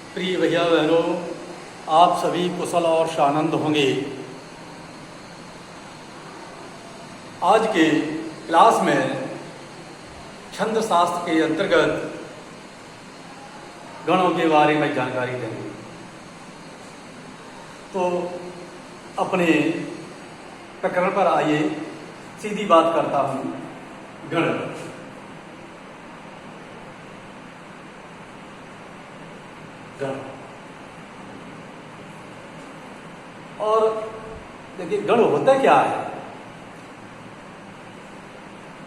प्रिय भैया बहनों, आप सभी कुशल और शानंद होंगे। आज के क्लास में छंद शास्त्र के अंतर्गत गणों के बारे में जानकारी देंगे। तो अपने प्रकरण पर आइए, सीधी बात करता हूँ। गण गण और देखिए, गण होता क्या है,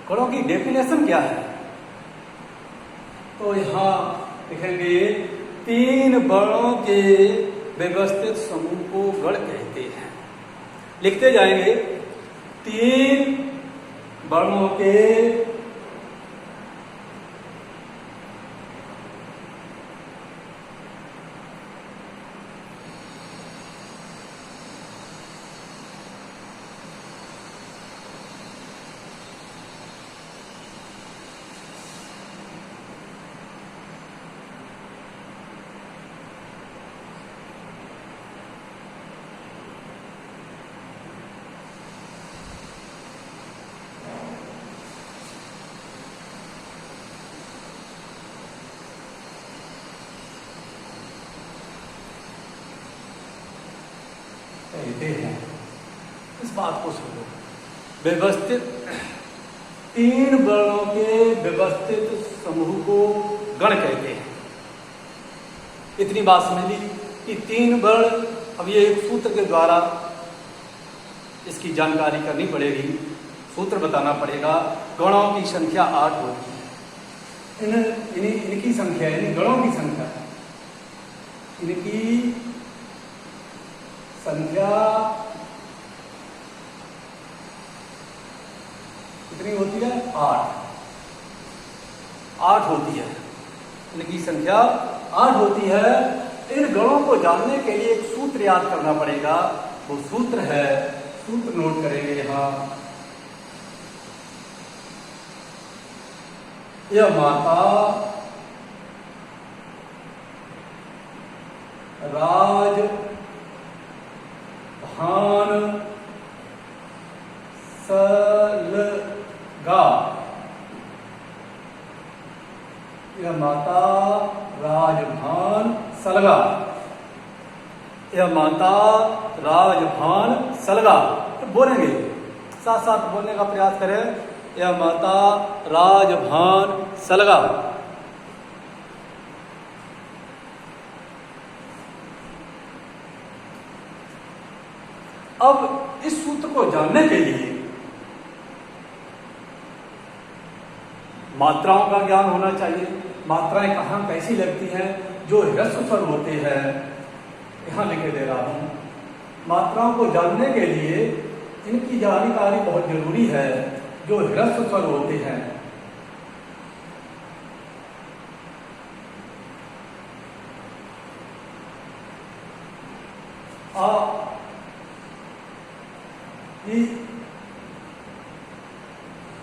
गणों की डेफिनेशन क्या है। तो यहां लिखेंगे, तीन वर्णों के व्यवस्थित समूह को गण कहते हैं। लिखते जाएंगे, तीन वर्णों के कहते हैं। इस बात को सुनो, व्यवस्थित तीन वर्णों के व्यवस्थित समूह को गण कहते हैं। इतनी बात समझ ली कि तीन वर्ण, अब ये एक सूत्र के द्वारा इसकी जानकारी करनी पड़ेगी, सूत्र बताना पड़ेगा। गणों की संख्या 8 होती है। इनकी संख्या, यानी गणों की संख्या, इनकी संख्या कितनी होती है? 8 होती है। इनकी संख्या 8 होती है। इन गणों को जानने के लिए एक सूत्र याद करना पड़ेगा। वो सूत्र है, सूत्र नोट करेंगे यहां। यह माता राज भान सलगा। यह माता राजभान सलगा। यह माता राजभान सलगा। तो बोलेंगे, साथ साथ बोलने का प्रयास करें। यह माता राजभान सलगा। अब इस सूत्र को जानने के लिए मात्राओं का ज्ञान होना चाहिए। मात्राएं कहाँ कैसी लगती हैं, जो ह्रस्व स्वर होते हैं, यहां लिखे दे रहा हूं। मात्राओं को जानने के लिए इनकी जानकारी बहुत जरूरी है, जो ह्रस्व स्वर होते हैं। आ ई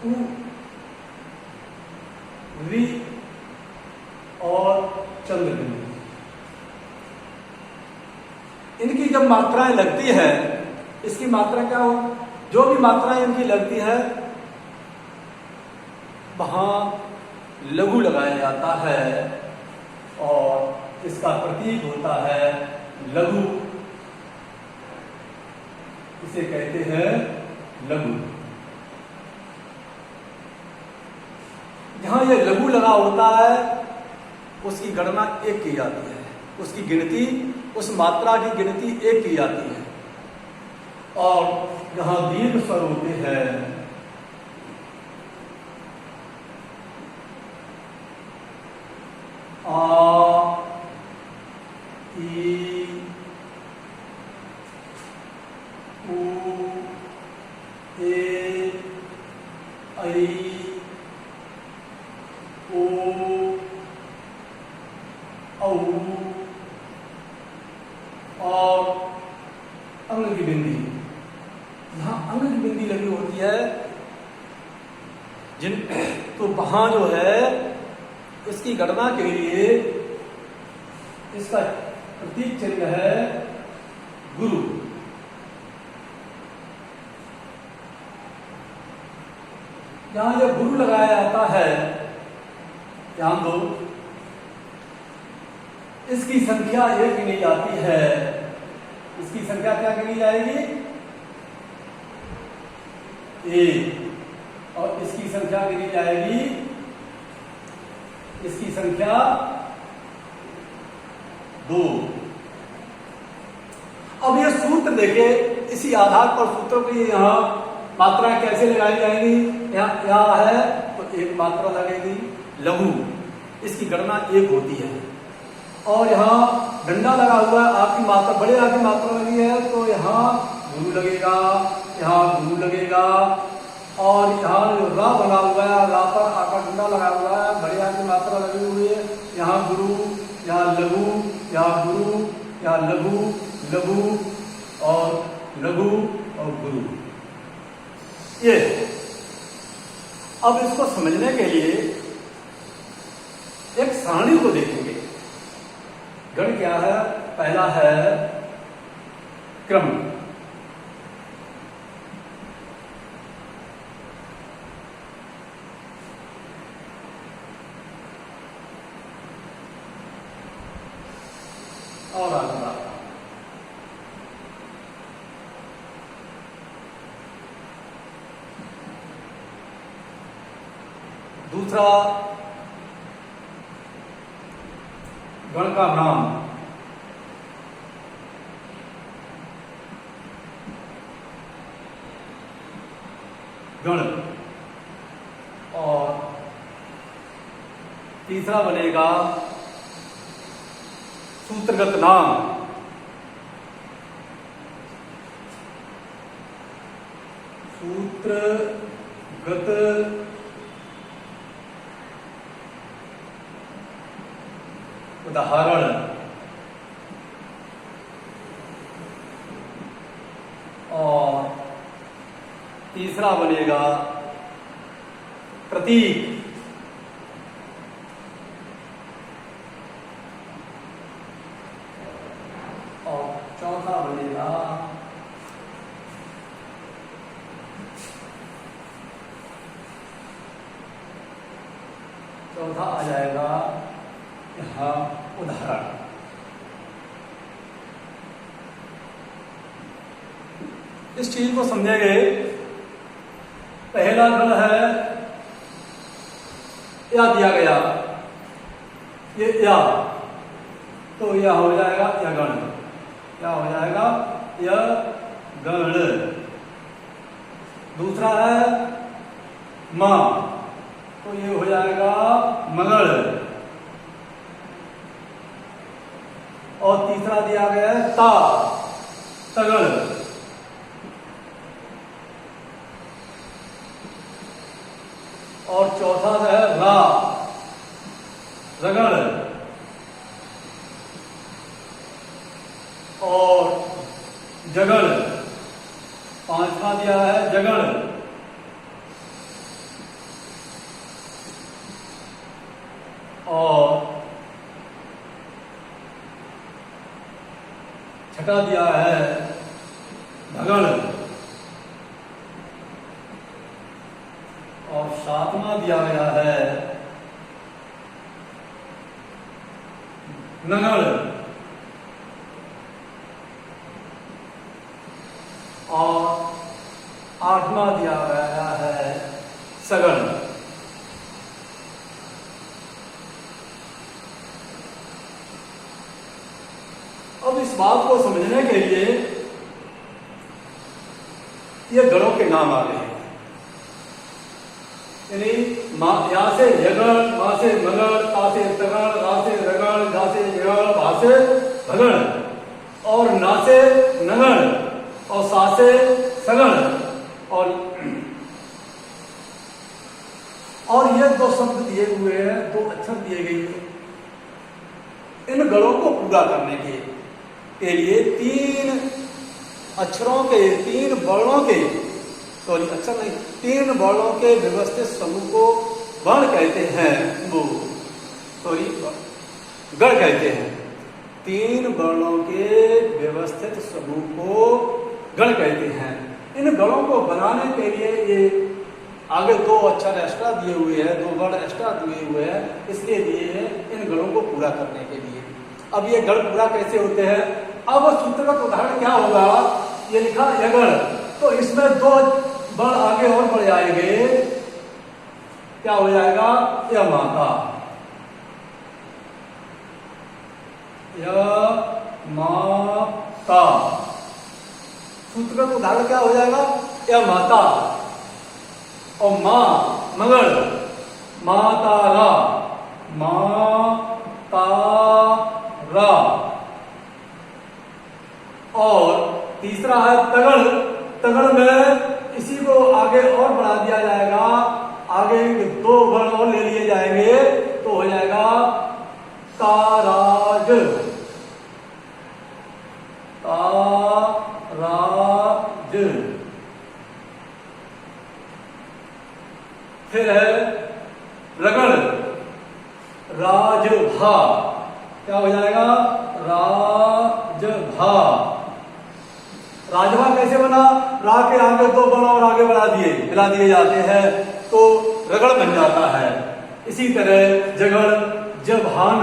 उ री और चंद्रबिंदु। इनकी जब मात्राएं लगती है, इसकी मात्रा क्या हो, जो भी मात्राएं इनकी लगती है वहां लघु लगाया जाता है और इसका प्रतीक होता है लघु। इसे कहते हैं लघु। जहां यह लघु लगा होता है, उसकी गणना 1 की जाती है। उसकी गिनती, उस मात्रा की गिनती 1 की जाती है। और जहां दीर्घ स्वर होते हैं, आ ई उ ए ऐ ओ औ और अंग की बिंदी। जहां अंग की बिंदी लगी होती है, तो वहां जो है इसकी गणना के लिए इस इसका प्रतीक चिन्ह है गुरु। यहां जब गुरु लगाया जाता है, ध्यान दो, इसकी संख्या एक गिनी जाती है। इसकी संख्या क्या गिनी जाएगी? एक। और इसकी संख्या गिनी जाएगी, इसकी संख्या 2। अब ये सूत्र देखे, इसी आधार पर सूत्रों की यहां मात्रा कैसे लगाई जाएगी? यहाँ है तो एक मात्रा लगेगी लघु, इसकी गणना एक होती है। और यहाँ डंडा लगा हुआ है, आपकी मात्रा बड़े आ की मात्रा लगी है तो यहाँ गुरु लगेगा, यहाँ गुरु लगेगा। और यहाँ जो रा बना हुआ है, रा पर आका डंडा लगा हुआ है, बड़े आ की मात्रा लगी हुई है, यहाँ गुरु, यहाँ लघु, यहाँ गुरु, यहाँ लघु, लघु और लघु और गुरु। ये अब इसको समझने के लिए एक सारणी को देखेंगे। गण क्या है? पहला है क्रम, और अगला दूसरा गण का नाम, गण। और तीसरा बनेगा सूत्रगत नाम, सूत्रगत उदाहरण। और तीसरा बनेगा प्रतीक। और चौथा बनेगा आ जाएगा यहाँ उदाहरण। इस चीज को समझेंगे। पहला गण है या दिया गया, ये या, तो यह हो जाएगा या गण, क्या हो जाएगा? यह गण। दूसरा है मां, तो ये हो जाएगा मगड़। और तीसरा दिया गया है ता, तगड़। और चौथा है रा, रगड़। और जगड़। पांचवा दिया है जगड़। और छठा दिया है धगड़। और सातवां दिया गया है नगड़। और आठवां दिया गया है सगड़। अब इस बात को समझने के लिए ये गणों के नाम आ गए हैं। यानी यहां से यगड़, मां से मगड़, ता से तगड़, रा से रगड़, धा से यगड़, भा से भगड़, और ना से नगड़, और सा से सगड़। और ये दो शब्द दिए हुए हैं, दो अक्षर दिए गए हैं। इन गणों को पूरा करने के लिए तीन अक्षरों के, तीन वर्णों के, सॉरी अक्षर नहीं, तीन वर्णों के व्यवस्थित समूह को वर्ण कहते हैं, वो सॉरी गण कहते हैं। तीन वर्णों के व्यवस्थित समूह को गण कहते हैं। इन गणों को बनाने के लिए ये आगे दो अक्षर एक्स्ट्रा दिए हुए हैं, दो वर्ण एक्स्ट्रा दिए हुए हैं, इसलिए दिए हैं इन गणों को पूरा करने के लिए। अब ये गण पूरा कैसे होते हैं? अब सूत्रगत उदाहरण क्या होगा? ये लिखा यगण, तो इसमें दो वर्ण आगे और बढ़ जाएंगे, क्या हो जाएगा? य माता, य माता। सूत्रगत उदाहरण क्या हो जाएगा? य माता। और मां मगर, मातारा, मातारा। और तीसरा है तगड़, तगड़ में इसी को आगे और बढ़ा दिया जाएगा, आगे दो वर्ण और ले लिए जाएंगे तो हो जाएगा ताराज, ताराज। फिर है रगड़, राजभा, क्या हो जाएगा? राजभा। राजभा कैसे बना? रा के आगे दो वर्ण और आगे बढ़ा दिए, मिला दिए जाते हैं तो रगड़ बन जाता है। इसी तरह जगड़, जभान,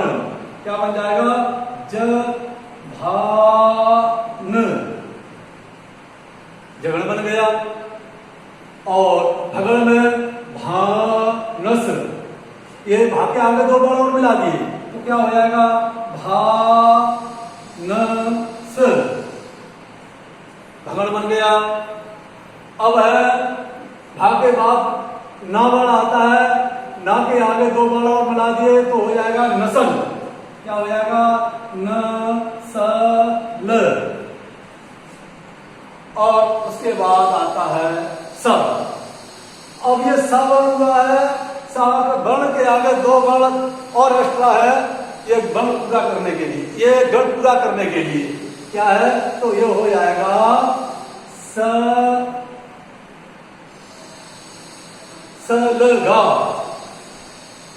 क्या बन जाएगा? जभान, जगड़ बन गया। और भगड़ में भानस, ये भा के आगे दो वर्ण और मिला दिए तो क्या हो जाएगा? भानस, भगड़ बन गया। अब है भा के बाद ना वर्ण आता है, ना के आगे दो वर्ण और मिला दिए तो हो जाएगा नसल, क्या हो जाएगा? नसल। और उसके बाद आता है सब। अब ये सब हुआ है, सब वर्ण के आगे दो वर्ण और एक्स्ट्रा है, ये वर्ण पूरा करने के लिए, ये गण पूरा करने के लिए क्या है? तो ये हो जाएगा सलगा,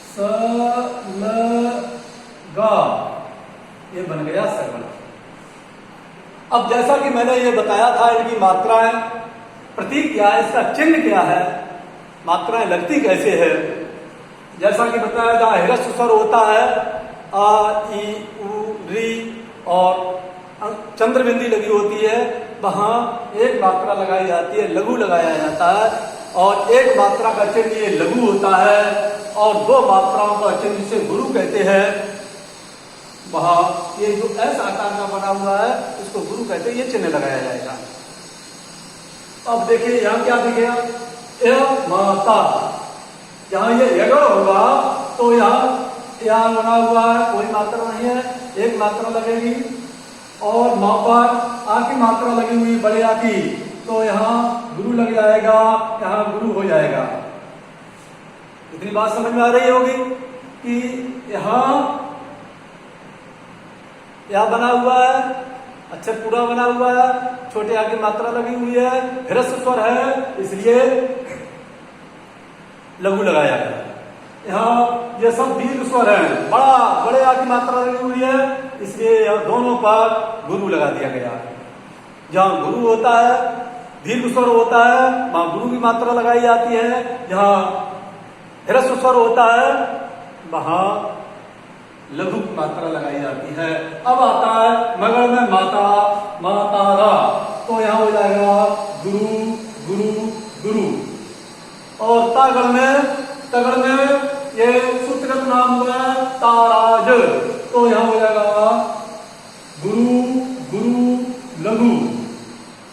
सलगा, ये बन गया सगण। अब जैसा कि मैंने ये बताया था इनकी मात्राएं, प्रतीक क्या है, इसका चिन्ह क्या है, मात्राएं लगती कैसे है, जैसा कि बताया था ह्रस्व स्वर होता है आ ई उ री और चंद्र बिंदी लगी होती है, वहां एक मात्रा लगाई जाती है, लघु लगाया जाता है। और एक मात्रा का चिन्ह ये लघु होता है और दो मात्राओं का चिन्ह जिसे गुरु कहते हैं, वहां ये जो ऐसा आकार का बना हुआ है इसको गुरु कहते हैं, ये चिन्ह लगाया जाएगा। अब देखिए यहां क्या दिखेगा? य माता, जहां ये यगण होगा तो यहाँ बना हुआ है, कोई मात्रा नहीं है, एक मात्रा लगेगी। और मां पर आ की मात्रा लगी हुई बड़े आ की, तो यहाँ गुरु लग जाएगा, यहाँ गुरु हो जाएगा। इतनी बात समझ में आ रही होगी कि यहाँ बना हुआ है, अक्षर पूरा बना हुआ है, छोटे आ की मात्रा लगी हुई है, ह्रस्व स्वर है इसलिए लघु लगाया गया। यहाँ ये सब दीर्घ स्वर है, बड़े आ की मात्रा लगी हुई है इसलिए दोनों पर गुरु लगा दिया गया। जहाँ गुरु होता है, दीर्घ स्वर होता है, वहां गुरु की मात्रा लगाई जाती है। जहाँ ह्रस्व स्वर होता है वहां लघु की मात्रा लगाई जाती है। अब आता है मगध में माता, मातारा, तो यहाँ हो जाएगा गुरु गुरु गुरु। और तगड़ में ये सूत्रगत नाम हुआ है ताराज, तो यहाँ हो जाएगा गुरु गुरु लघु।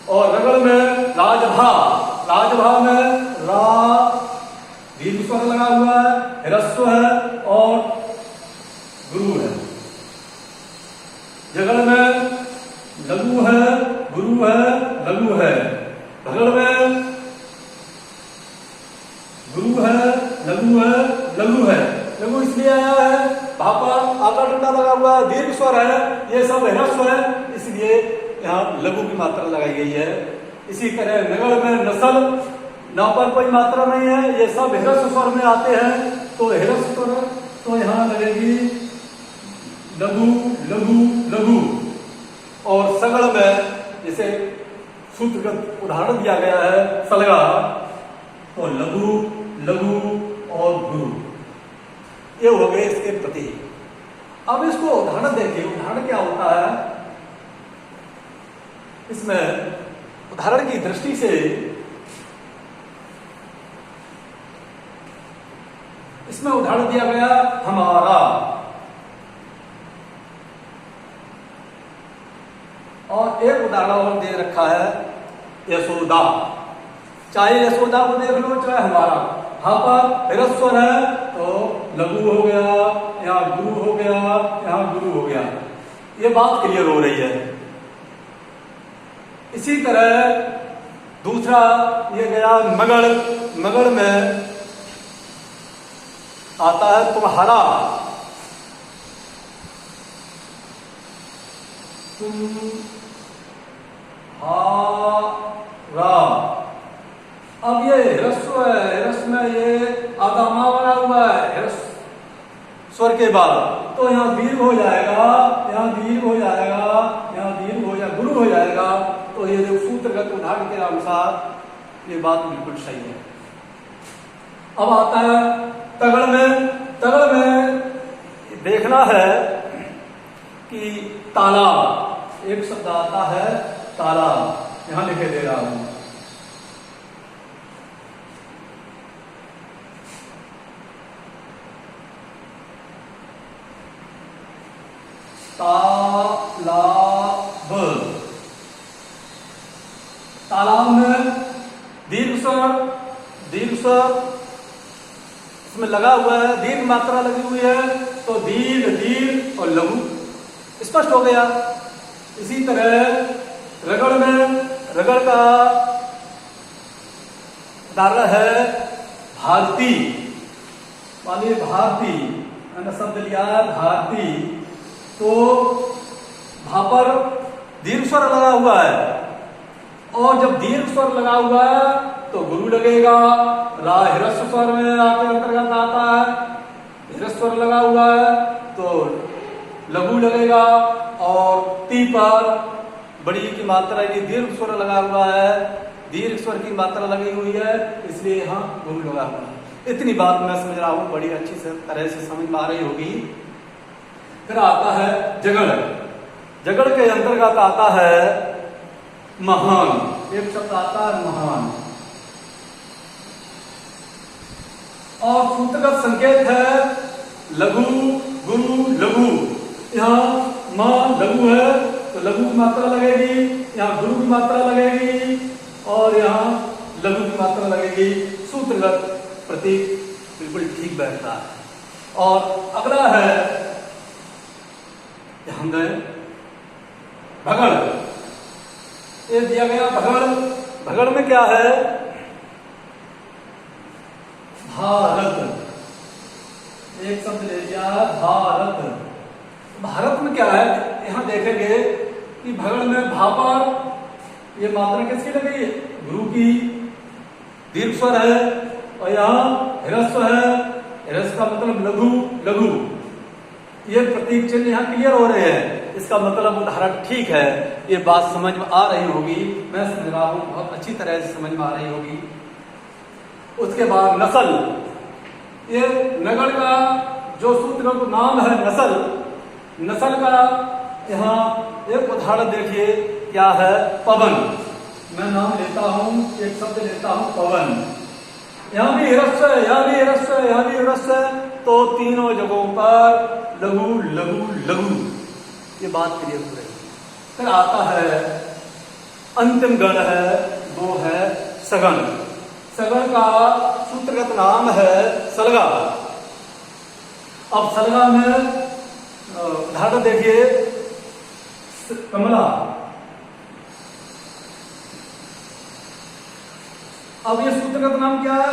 और रगड़ में राजभा, राजभा में रा दीर्घ स्वर लगा हुआ है, ह्रस्व है और गुरु है। जगड़ में लघु है, गुरु है, लघु है। भगड़ में गुरु है, लघु है, लघु है। लघु इसलिए आया है वहां पर आकार डंडा लगा हुआ है, दीर्घ स्वर है, ये सब ह्रस्व है इसलिए यहाँ लघु की मात्रा लगाई गई है। इसी तरह नगड़ में नसल, ना पर कोई मात्रा नहीं है, ये सब ह्रस्व स्वर में आते हैं, तो ह्रस्व स्वर तो यहाँ लगेगी लघु लघु लघु। और सगड़ में जैसे सूत्रगत उदाहरण दिया गया है सलगा, तो लघु लघु और गुरु, ये हो गए इसके प्रतीक। अब इसको उदाहरण देखिए, उदाहरण क्या होता है इसमें, उदाहरण की दृष्टि से इसमें उदाहरण दिया गया हमारा, और एक उदाहरण और दे रखा है यशोदा। चाहे यशोदा को देख लो चाहे हमारा, यहाँ पर हिरस्वर है तो लघु हो गया, यहाँ गुरु हो गया, यहाँ गुरु हो गया, ये बात क्लियर हो रही है। इसी तरह दूसरा ये गया मगड़, मगड़ में आता है तुम्हारा, तुम्हारा। अब ये ह्रस्व है, ह्रस्व में ये आगामा बना हुआ है ह्रस्व स्वर के बाद, तो यहाँ दीर्घ हो जाएगा, यहाँ दीर्घ हो जाएगा, यहाँ दीर्घ हो जाएगा, गुरु हो जाएगा। तो ये जो सूत्रगत उदाहरण के अनुसार ये बात बिल्कुल सही है। अब आता है तगड़ में, तगड़ में देखना है कि तालाब, एक शब्द आता है तालाब, यहां लिखे दे रहा हूं, तालाब। तालाब में दीर्घ स्वर, दीर्घ स्वर इसमें लगा हुआ है, दीर्घ मात्रा लगी हुई है, तो दीर्घ दीर्घ और लघु स्पष्ट हो गया। इसी तरह रगड़ में, रगड़ का उदाहरण है भारती, मानिए भारती, मैंने शब्द लिया भारती, तो वहां पर दीर्घ स्वर लगा हुआ है, और जब दीर्घ स्वर लगा हुआ है तो गुरु लगेगा। रा ह्रस्व स्वर में आपके अंतर्गत आता है, ह्रस्व स्वर लगा हुआ है तो लघु लगेगा, और ती पर बड़ी की मात्रा ये दीर्घ स्वर लगा हुआ है, दीर्घ स्वर की मात्रा लगी हुई है, इसलिए यहाँ गुरु लगा हुआ है। इतनी बात मैं समझ रहा हूँ, बड़ी अच्छी से तरह से समझ में आ रही होगी। फिर आता है जगड़, जगड़ के अंतर्गत आता है महान, एक शब्द आता है महान, और सूत्रगत संकेत है लघु गुरु लघु। यहाँ मां लघु है तो लघु की मात्रा लगेगी, यहाँ गुरु की मात्रा लगेगी, और यहाँ लघु की मात्रा लगेगी। सूत्रगत प्रतीक बिल्कुल ठीक बैठता है। और अगला है यहां गए भगड़, ये दिया गया भगड़, भगड़ में क्या है भारत, एक शब्द ले लिया भारत। भारत में क्या है, यहां देखेंगे कि भगड़ में भापर ये मात्रा किसकी लगी है, गुरु की, दीर्घ स्वर है, और यहाँ ह्रस्व है, ह्रस्व का मतलब लघु लघु। ये प्रतीक चिन्ह यहाँ क्लियर हो रहे हैं, इसका मतलब उदाहरण ठीक है, ये बात समझ में आ रही होगी, मैं समझ रहा हूं, बहुत अच्छी तरह से समझ में आ रही होगी। उसके बाद नस्ल, ये नगड़ का जो सूत्र का नाम है नस्ल, नस्ल का यहाँ एक उदाहरण देखिए क्या है, पवन। मैं नाम लेता हूं, एक शब्द लेता हूं पवन, यहाँ भी ह्रस्व है, यहाँ भी ह्रस्व है, यहाँ भी ह्रस्व है, तो तीनों जगहों पर लघु लघु लघु, ये बात क्लियर हो रही है। फिर आता है अंतिम गण है, वो है सगण। सगण का सूत्रगत नाम है सलगा। अब सलगा में उदाहरण देखिए कमला। अब ये सूत्रगत नाम क्या है,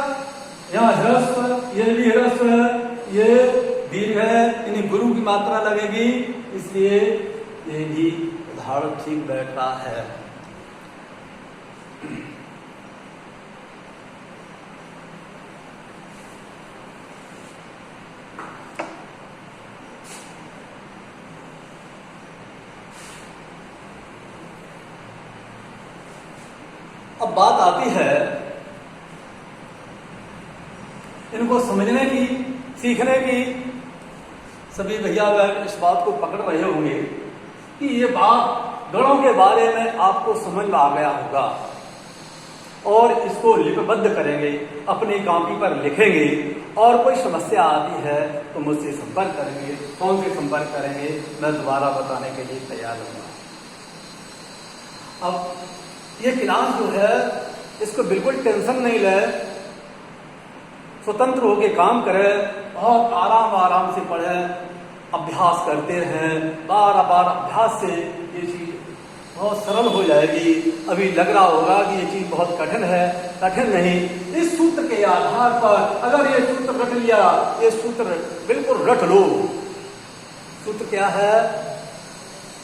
यहाँ ह्रस्व, ये भी ह्रस्व है, ये दीर्घ है, यानी गुरु की मात्रा लगेगी, इसलिए ये भी उदाहरण ठीक बैठ रहा है। अब बात आती है इनको समझने की, सीखने की। सभी भैया बहन इस बात को पकड़ रहे होंगे कि ये बात गणों के बारे में आपको समझ में आ गया होगा और इसको लिपिबद्ध करेंगे, अपनी कॉपी पर लिखेंगे और कोई समस्या आती है तो मुझसे संपर्क करेंगे। कौन से संपर्क करेंगे मैं दोबारा बताने के लिए तैयार हूँ। अब ये क्लास जो है इसको बिल्कुल टेंशन नहीं ले, स्वतंत्र होकर काम करें, बहुत आराम से पढ़ें, अभ्यास करते रहें, बार बार अभ्यास से ये चीज बहुत सरल हो जाएगी। अभी लग रहा होगा कि ये चीज बहुत कठिन है, कठिन नहीं। इस सूत्र के आधार पर अगर ये सूत्र रट लिया, ये सूत्र बिल्कुल रट लो। सूत्र क्या है?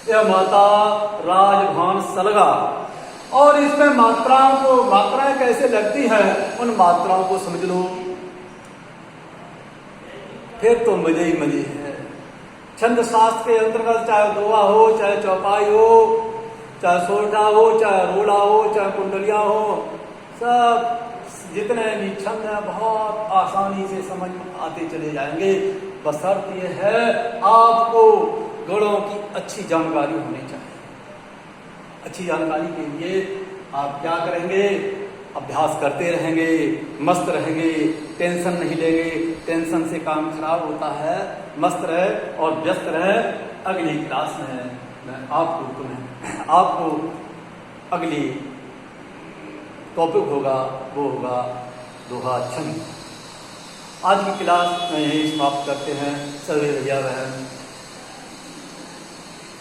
यह माता राजभान सलगा, और इसमें मात्राएं कैसे लगती हैं उन मात्राओं को समझ लो, फिर तो मजे ही मजे है। छंद शास्त्र के अंतर्गत चाहे दोहा हो, चाहे चौपाई हो, चाहे सोटा हो, चाहे रोड़ा हो, चाहे कुंडलिया हो, सब जितने भी छंद हैं बहुत आसानी से समझ में आते चले जाएंगे। बशर्त ये है आपको गणों की अच्छी जानकारी होनी चाहिए। अच्छी जानकारी के लिए आप क्या करेंगे? अभ्यास करते रहेंगे, मस्त रहेंगे, टेंशन नहीं लेंगे। टेंशन से काम खराब होता है। मस्त रहे और व्यस्त रहे। अगली क्लास में मैं आपको अगली टॉपिक होगा, वो होगा दोहा छंद। आज की क्लास में यही समाप्त करते हैं। सभी भैया बहन